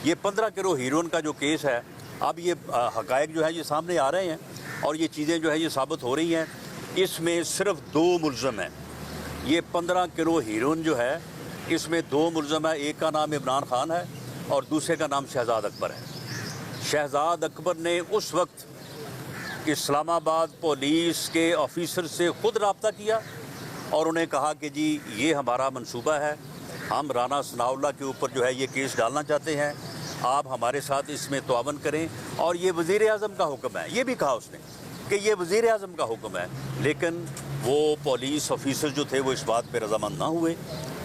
یہ 15 کلو ہیروئن کا جو کیس ہے، اب یہ حقائق جو ہے یہ سامنے آ رہے ہیں اور یہ چیزیں جو ہے یہ ثابت ہو رہی ہیں۔ اس میں صرف 2 ملزم ہیں۔ یہ 15 کلو ہیروئن جو ہے اس میں 2 ملزم ہیں، ایک کا نام عمران خان ہے اور دوسرے کا نام شہزاد اکبر ہے۔ شہزاد اکبر نے اس وقت اسلام آباد پولیس کے آفیسر سے خود رابطہ کیا اور انہیں کہا کہ جی یہ ہمارا منصوبہ ہے، ہم رانا ثناء اللہ کے اوپر جو ہے یہ کیس ڈالنا چاہتے ہیں، آپ ہمارے ساتھ اس میں تعاون کریں۔ اور یہ وزیر اعظم کا حکم ہے، یہ بھی کہا اس نے کہ یہ وزیر اعظم کا حکم ہے، لیکن وہ پولیس آفیسر جو تھے وہ اس بات پہ رضامند نہ ہوئے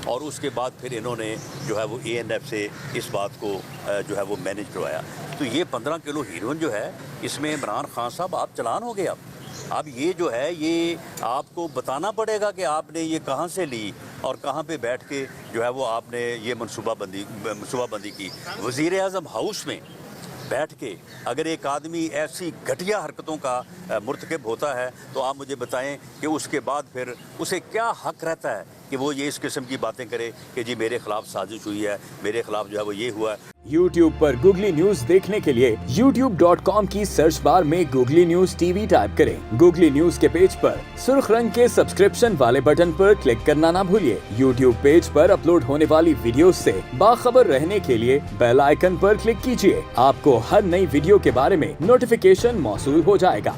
اور اس کے بعد پھر انہوں نے جو ہے وہ ANF سے اس بات کو جو ہے وہ مینیج کروایا۔ تو یہ 15 کلو ہیروئن جو ہے اس میں عمران خان صاحب آپ چلان ہو گئے۔ اب یہ جو ہے یہ آپ کو بتانا پڑے گا کہ آپ نے یہ کہاں سے لی اور کہاں پہ بیٹھ کے جو ہے وہ آپ نے یہ منصوبہ بندی کی۔ وزیر اعظم ہاؤس میں بیٹھ کے اگر ایک آدمی ایسی گھٹیا حرکتوں کا مرتکب ہوتا ہے تو آپ مجھے بتائیں کہ اس کے بعد پھر اسے کیا حق رہتا ہے کہ وہ یہ اس قسم کی باتیں کرے کہ جی میرے خلاف سازش ہوئی ہے، میرے خلاف جو ہے وہ یہ ہوا ہے۔ YouTube پر گوگلی نیوز دیکھنے کے لیے youtube.com کی سرچ بار میں گوگلی نیوز TV ٹائپ کریں۔ گوگلی نیوز کے پیج پر سرخ رنگ کے سبسکرپشن والے بٹن پر کلک کرنا نہ بھولیے۔ YouTube پیج پر اپلوڈ ہونے والی ویڈیوز سے باخبر رہنے کے لیے بیل آئیکن پر کلک کیجیے۔ آپ کو ہر نئی ویڈیو کے بارے میں نوٹیفیکیشن موصول ہو جائے گا۔